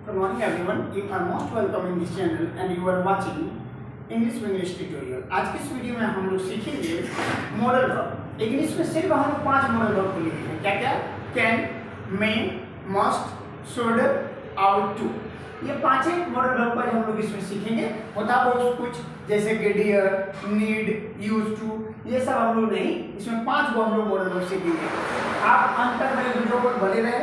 Good morning everyone. You are most welcome in this channel and you are watching English tutorial. आज की इस video में हम लोग सीखेंगे मॉडल वर्ब। इंग्लिश में सिर्फ हम लोग 5 मॉडल वर्ब को लिखेंगे। क्या क्या? Can, may, must, should, ought to. ये 5 मॉडल वर्ब का हम लोग इसमें सीखेंगे। होता बहुत कुछ जैसे डियर, नीड, यूज टू, ये सब हम लोग नहीं, इसमें 5 को हम लोग मॉडल वर्ब सीखेंगे। आप अंत तक मेरे वीडियो पर बने रहे,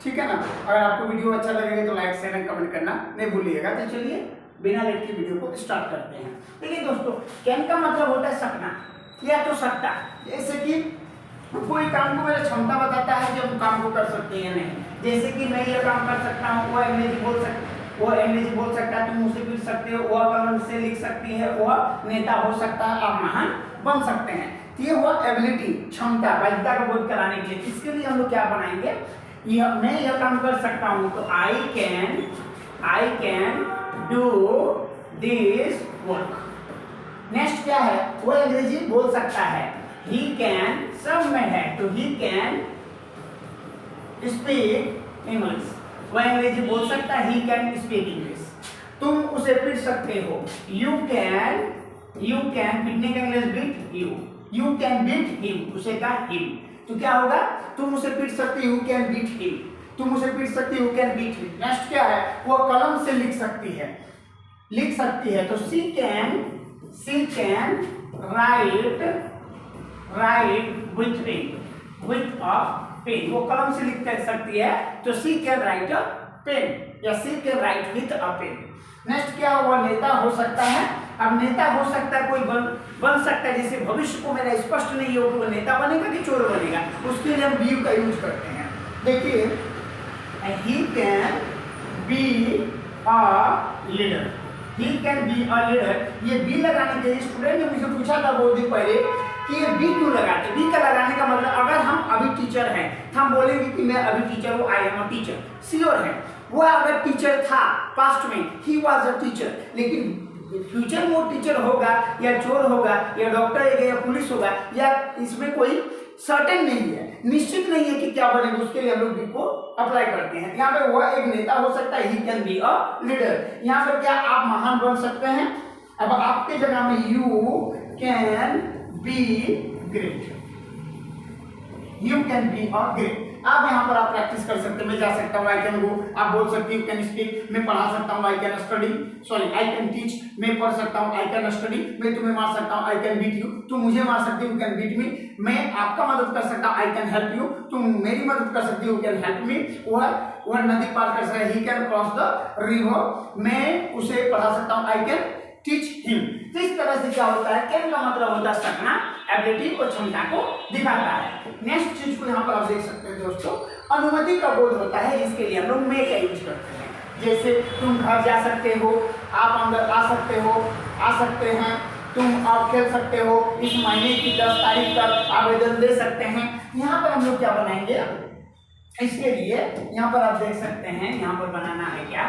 ठीक है ना। अगर आपको वीडियो अच्छा लगेगा तो लाइक शेयर एंड कमेंट करना नहीं भूलिएगा। तो चलिए बिना लेट के वीडियो को स्टार्ट करते हैं। देखिए दोस्तों, कैन का मतलब होता है सकना या तो सकता। जैसे कि कोई काम को मेरा क्षमता बताता है कि हम काम को कर सकते हैं नहीं। जैसे कि मैं ये काम कर सकता हूँ, वो अंग्रेजी बोल सकता है, तुम मुझसे पूछ सकते हो, वह कलम से लिख सकती है, वह नेता हो सकता है, आप महान बन सकते हैं। ये हुआ एबिलिटी, क्षमता, वैधता का बोध कराने के लिए। इसके लिए हम लोग क्या बनाएंगे? मैं यह काम कर सकता हूं तो I can do this work. Next क्या है? वो अंग्रेजी बोल सकता है, ही कैन, सब में है तो ही कैन स्पीक इंग्लिश। वह अंग्रेजी बोल सकता है, ही कैन स्पीक इंग्लिश। तुम उसे पीट सकते हो, यू कैन पीटने का English beat you can beat him, उसे का हिम। तो क्या होगा? तुम उसे पीट सकती हो, यू कैन बीट हिम। तुम उसे पीट सकती हो, you can beat him. Next क्या है? वो कलम से लिख सकती है तो she can write with a pen. वो कलम से लिख सकती है तो she can write a pen या she can write with a pen. Next क्या? वो नेता हो सकता है। अब नेता हो सकता है, कोई बन सकता है। जैसे भविष्य को मेरा स्पष्ट नहीं हो कि वो नेता बनेगा कि चोर बनेगा, उसके लिए हम बी का यूज करते हैं। देखिए, he can be a leader, he can be a leader. ये बी लगाने के लिए स्टूडेंट ने मुझे पूछा था बहुत दिन पहले कि ये बी क्यों लगाते? बी का लगाने का मतलब, अगर हम अभी टीचर हैं तो हम बोलेंगे कि मैं अभी टीचर हूँ, I am a teacher, sure है। वो अगर टीचर था पास्ट में, ही वाज अ टीचर, लेकिन फ्यूचर में वो टीचर होगा या चोर होगा या डॉक्टर होगा या पुलिस होगा, या इसमें कोई सर्टेन नहीं है, निश्चित नहीं है कि क्या बनेगा। उसके लिए हम लोग बी को अप्लाई करते हैं। यहाँ पे वह एक नेता हो सकता है, he can be a leader. यहाँ पर क्या आप महान बन सकते हैं? अब आपके जगह में you can be great, you can be a great. आप यहाँ पर आप प्रैक्टिस कर सकते हैं। मैं जा सकता हूँ, आई कैन गो, आप बोल सकते हैं, यू कैन स्पीक, मैं पढ़ा सकता हूँ, I can study, sorry I can teach, मैं पढ़ सकता हूँ, आई कैन स्टडी, मैं तुम्हें मार सकता हूँ, आई कैन बीट यू, तुम मुझे मार सकते हो, यू कैन बीट मी, मैं आपका मदद कर सकता हूँ, आई कैन हेल्प यू, तुम मेरी मदद कर सकते हो, यू कैन हेल्प मी। वह नदी पार कर सकता है, he can cross the river, मैं उसे पढ़ा सकता हूँ, आई कैन टीच हिम। तो इस तरह से क्या होता है? कैन का मतलब होता है सकना, एबिलिटी और क्षमता को दिखाता है। नेक्स्ट चीज को यहाँ पर आप देख सकते हैं दोस्तों, अनुमति का बोध होता है। इसके लिए हम लोग मे का यूज करते हैं। जैसे तुम घर जा सकते हो, आप अंदर आ सकते हैं, तुम आप खेल सकते हो, इस महीने की 10 तारीख तक आवेदन दे सकते हैं। यहाँ पर हम लोग क्या बनाएंगे? इसके लिए यहाँ पर आप देख सकते हैं, यहाँ पर बनाना है क्या?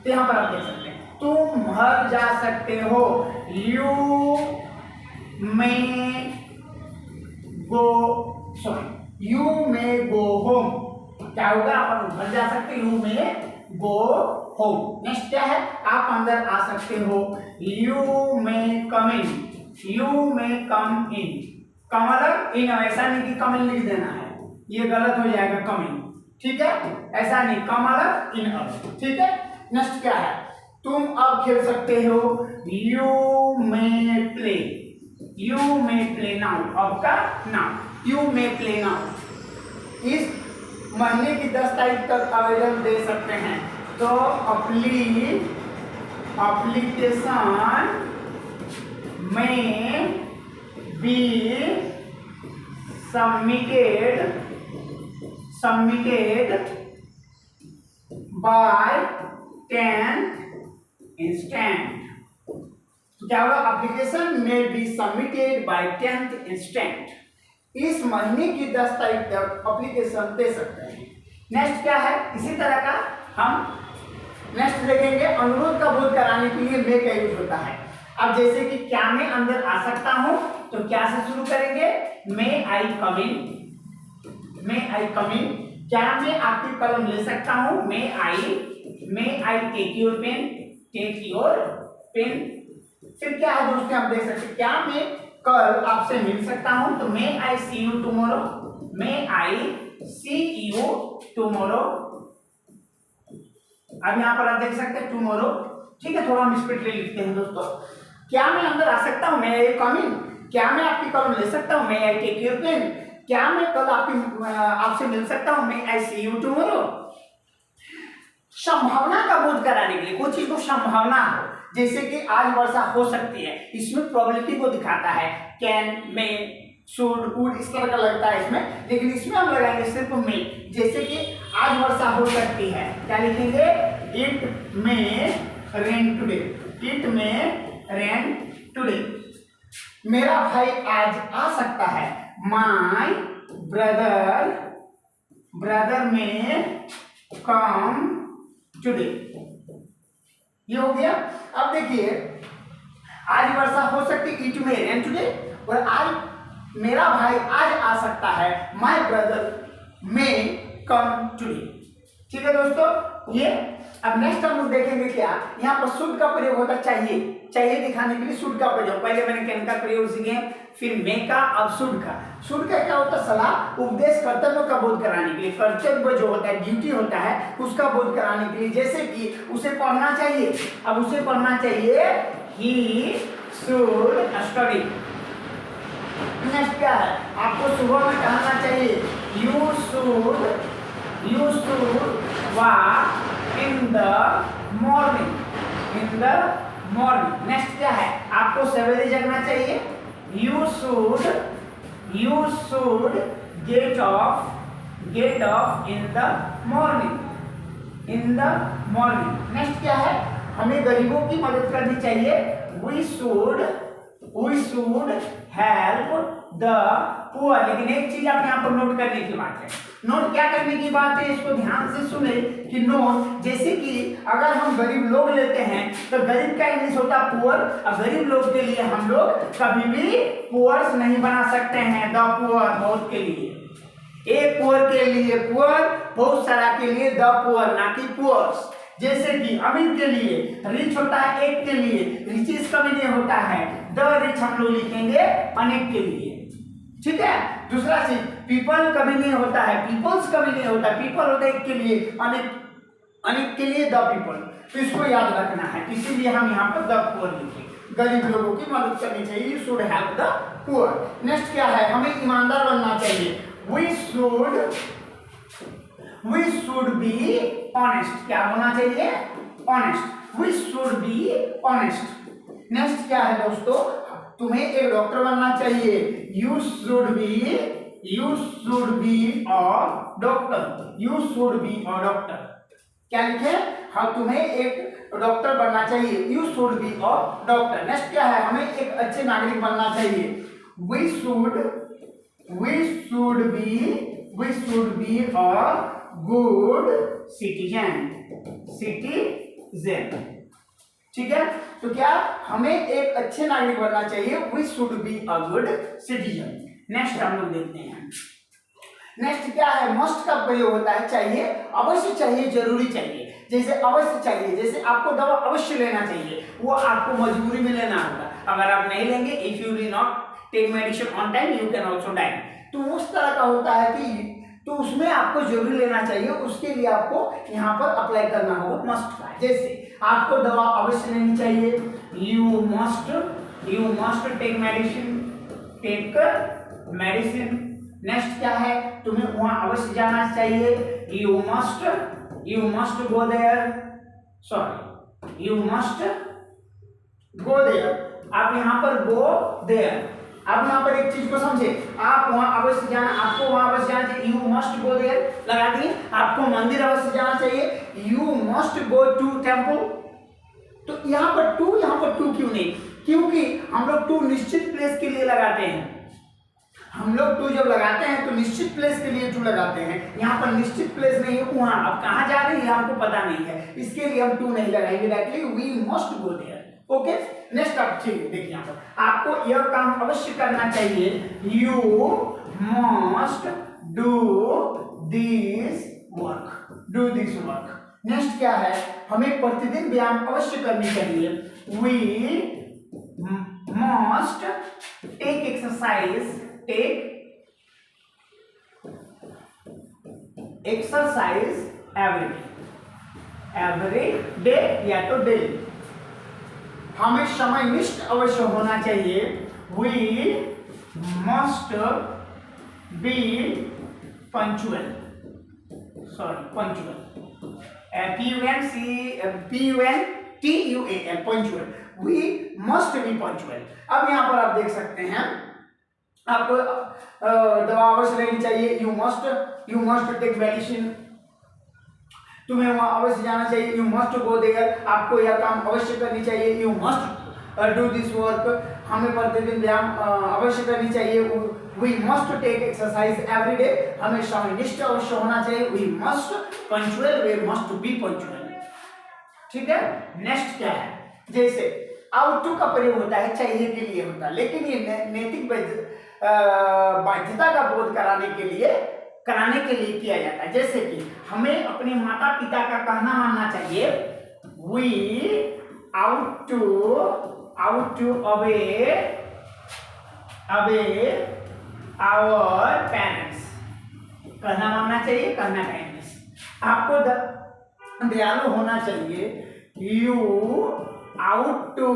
तो यहाँ पर आप देख सकते हैं, तुम घर जा सकते हो, यू मे गो होम। क्या होगा? आप घर जा सकते, you may go home. Next क्या है? आप अंदर आ सकते हो, यू मे कम इन। कम इन, ऐसा नहीं कि कम इन लिख देना है, ये गलत हो जाएगा, कम इन, ठीक है? ऐसा नहीं, कम इन अब, ठीक है? नेक्स्ट क्या है? तुम अब खेल सकते हो, यू मे प्ले नाउ। अब का now, you may play now. इस महीने की 10 तारीख तक आवेदन दे सकते हैं, तो एप्लीकेशन में be submitted by 10th instant. तो क्या होगा? एप्लीकेशन में be submitted by 10th instant. इस महीने की 10 तारीख तक एप्लीकेशन दे सकते हैं। नेक्स्ट क्या है? इसी तरह का हम नेक्स्ट देखेंगे, अनुरोध का बोध कराने के लिए मे का यूज होता है। अब जैसे कि क्या मैं अंदर आ सकता हूं, तो क्या से शुरू करेंगे? मे आई कम इन। क्या मैं आपकी कलम ले सकता हूं? May may I take your pen, take your pen. फिर क्या है दोस्तों, आप देख सकते हैं, क्या मैं कल आपसे मिल सकता हूं, तो may I see you tomorrow, may I see you tomorrow. अब यहां पर आप देख सकते हैं टुमारो, ठीक है, थोड़ा हम स्पीड ले लिखते हैं दोस्तों। क्या मैं अंदर आ सकता हूं, मे आई कम इन, क्या मैं आपकी कलम ले सकता हूं, मे आई टेक योर पेन, क्या मैं कल आपसे मिल सकता हूं, मे आई सी यू टुमारो। संभावना का बोध कराने के लिए, कोई चीज को संभावना हो, जैसे कि आज वर्षा हो सकती है, इसमें प्रोबेबिलिटी को दिखाता है, कैन, मे, शुड, वुड, इस तरह का लगता है इसमें, लेकिन इसमें हम लगाएंगे सिर्फ मे। जैसे कि आज वर्षा हो सकती है, क्या लिखेंगे, it may rain today, it may rain today. मेरा भाई आज आ सकता है, माय ब्रदर में कम टुडे। ये हो गया। अब देखिए, आज वर्षा हो सकती, इट मे रेन टुडे, और आज मेरा भाई आज आ सकता है, माय ब्रदर में कम टुडे। ठीक है दोस्तों, ये अब नेक्स्ट हम लोग देखेंगे क्या, यहाँ पर शुड का प्रयोग होता है, चाहिए दिखाने के लिए शुड का प्रयोग। पहले मैंने कैन का प्रयोग सीखे, फिर मे का, अब शुड का। शुड का क्या होता है, सलाह, उपदेश, कर्तव्य का बोध कराने के लिए, कर्तव्य जो होता है, ड्यूटी होता है, उसका बोध कराने के लिए। जैसे कि उसे पढ़ना चाहिए, अब उसे पढ़ना चाहिए, ही शुड स्टडी। नेक्स्ट क्या है, आपको सुबह में टहलना चाहिए, you should walk in the morning, next क्या है, आपको सवेरे जगना चाहिए, you should get off in the morning, next क्या है, हमें गरीबों की मदद करनी चाहिए, we should help the poor. लेकिन एक चीज आप यहाँ पर नोट करने की बात है, नोट क्या करने की बात है, इसको ध्यान से सुने कि नोट, जैसे कि अगर हम गरीब लोग लेते हैं तो गरीब का इंग्लिश होता है पुअर, और गरीब लोग के लिए हम लोग कभी भी पुअर्स नहीं बना सकते हैं, द पुअर, बहुत के लिए, एक पुअर के लिए पुअर, बहुत सारा के लिए द पुअर, ना कि पुअर्स। जैसे कि अमीर के लिए रिच होता है, एक के लिए, रिचेस कभी नहीं होता है, द रिच हम लोग लिखेंगे अनेक के लिए। ठीक है, दूसरा चीज, पीपल कभी नहीं होता है, पीपल्स कभी नहीं होता, पीपल होता है एक के लिए, अनेक के लिए द पीपल। तो इसको याद रखना है, इसीलिए हम यहाँ पर द पुअर लिखे, गरीब लोगों की मदद करनी चाहिए, you should help the poor. Next क्या है, हमें ईमानदार बनना चाहिए, वी शुड बी ऑनेस्ट, क्या होना चाहिए, honest, we should be honest. Next क्या है दोस्तों, तुम्हें एक डॉक्टर बनना चाहिए, you should be a doctor, क्या लिखे, हाँ तुम्हें एक डॉक्टर बनना चाहिए, you should be a doctor. Next क्या है, हमें एक अच्छे नागरिक बनना चाहिए, we should be a good citizen. ठीक है, तो क्या हमें एक अच्छे नागरिक बनना चाहिए, we should be a good citizen. Next हम लोग देखते हैं, नेक्स्ट क्या है, मस्ट का प्रयोग होता है, चाहिए, अवश्य चाहिए, जरूरी चाहिए। जैसे अवश्य चाहिए, जैसे आपको दवा अवश्य लेना चाहिए, वो आपको मजबूरी में लेना होगा, अगर आप नहीं लेंगे, if you will not take medicine on time you can also die. तो उस तरह का होता है कि तो उसमें आपको जरूरी लेना चाहिए, उसके लिए आपको यहाँ पर अप्लाई करना होगा मस्ट का। जैसे आपको दवा अवश्य लेनी चाहिए, you must take medicine. Next क्या है, तुम्हें वहां अवश्य जाना चाहिए, यू मस्ट गो देयर, आप यहाँ पर गो देयर। अब यहाँ पर एक चीज को समझे, आप वहां अवश्य जाना, आपको वहां अवश्य जाना चाहिए, यू मस्ट गो देयर लगा दिए। आपको मंदिर अवश्य जाना चाहिए, you must go to temple. तो यहाँ पर टू क्यों नहीं, क्योंकि हम लोग टू निश्चित प्लेस के लिए लगाते हैं, हम लोग टू जब लगाते हैं तो निश्चित प्लेस के लिए टू लगाते हैं, यहाँ पर निश्चित प्लेस नहीं है, वहां आप कहाँ जा रहे हैं हमको पता नहीं है, इसके लिए हम टू नहीं लगाएंगे, directly we must go there. Okay, next आप ठीक देखिए, यहाँ पर आपको यह काम अवश्य करना चाहिए, you must do this work. Next क्या है, हमें प्रतिदिन व्यायाम अवश्य करनी चाहिए। We must take exercise every day या तो डेली। हमें समयनिष्ठ अवश्य होना चाहिए। We must be punctual, punctual, we must be punctual. अब यहाँ पर आप देख सकते हैं, आपको दवा अवश्य लेनी चाहिए। यू मस्ट टेक मेडिसिन, तुम्हें वहां अवश्य जाना चाहिए। यू मस्ट गो देयर, आपको यह काम अवश्य करनी चाहिए। You must do this work, हमें प्रतिदिन व्यायाम अवश्य करनी चाहिए। We must take exercise every day, हमें समयनिष्ठ अवश्य होना चाहिए। We must punctual, we must be punctual. ठीक है, नेक्स्ट क्या है, जैसे आउट टू का प्रयोग होता है चाहिए के लिए होता है, लेकिन ये नैतिक बाध्यता का बोध कराने के लिए किया जाता है। जैसे कि हमें अपने माता पिता का कहना मानना चाहिए। We ought to obey our parents, कहना मानना चाहिए, कहना काइंडनेस। आपको दयालु होना चाहिए। You ought to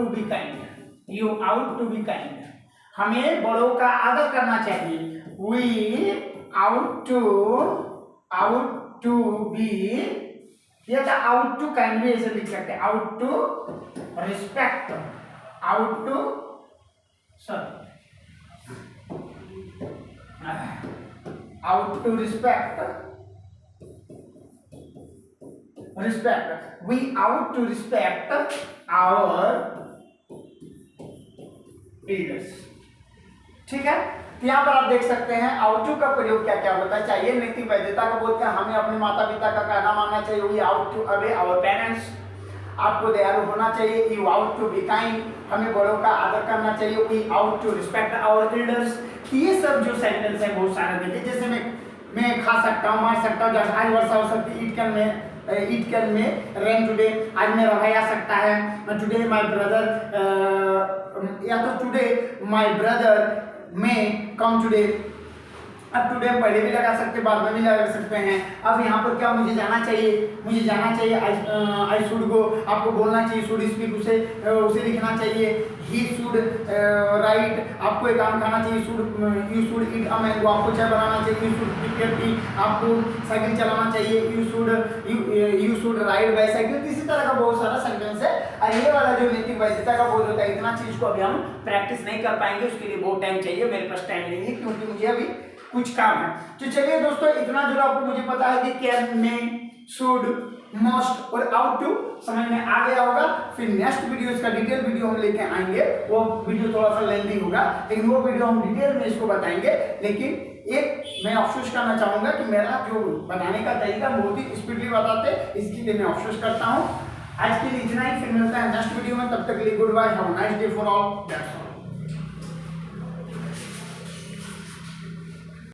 be kind, हमें बड़ों का आदर करना चाहिए। वी आउट टू बी, ये था आउट टू काइंड भी ऐसे लिख सकते हैं। Ought to respect, we ought to respect our elders। ठीक है, तो यहाँ पर आप देख सकते हैं आउट टू का प्रयोग क्या क्या होता है। चाहिए नैतिक वैधता का बोध कर, हमें अपने माता पिता का कहना मानना चाहिए। We ought to obey our parents, आपको दयालु होना चाहिए। You ought to be kind, हमें बड़ों का आदर करना चाहिए। We ought to respect our elders. ये सब जो सेंटेंस है बहुत सारे देखे, जैसे मैं खा सकता हूँ, मार सकता हूँ, आज वर्षा हो सकती है। इट कैन में रेन टुडे, आज मेरा भाई आ सकता है। टुडे माय ब्रदर, या तो टुडे माय ब्रदर में कम टुडे। अब टुडे हम पहले भी लगा सकते हैं, बाद में भी लगा सकते हैं। अब यहाँ पर क्या मुझे जाना चाहिए, आई शुड गो, आपको बोलना चाहिए। शुड स्पीक, उसे लिखना चाहिए। ही शुड राइट, आपको एक काम खाना चाहिए। You should eat a mango, आपको चाय बनाना चाहिए। यू शुड प्रिपेयर टी, आपको साइकिल चलाना चाहिए। You should ride bicycle. इसी तरह का बहुत सारा सेंटेंस है। और ये वाला जो नैतिक वैधता का बोध होता है, इतना चीज को अभी हम प्रैक्टिस नहीं कर पाएंगे, उसके लिए बहुत टाइम चाहिए। मेरे पास टाइम नहीं है, क्योंकि मुझे अभी कुछ काम है। तो चलिए दोस्तों, इतना जो आपको मुझे पता है कि कैन, में, शुड, मस्ट और आउट टू समझ में आ गया होगा। फिर नेक्स्ट वीडियो, इसका डिटेल वीडियो हम लेके आएंगे। वो वीडियो थोड़ा सा लेंथी होगा, लेकिन वो वीडियो हम डिटेल में इसको बताएंगे। लेकिन एक मैं अफसोस करना चाहूंगा कि मेरा जो बताने का तरीका बहुत ही स्पीडली बताते, इसके लिए मैं अफसोस करता हूँ। आज के लिए इतना ही, फिर मिलता है नेक्स्ट वीडियो में। तब तक के लिए goodbye, have a nice day for all, that's all.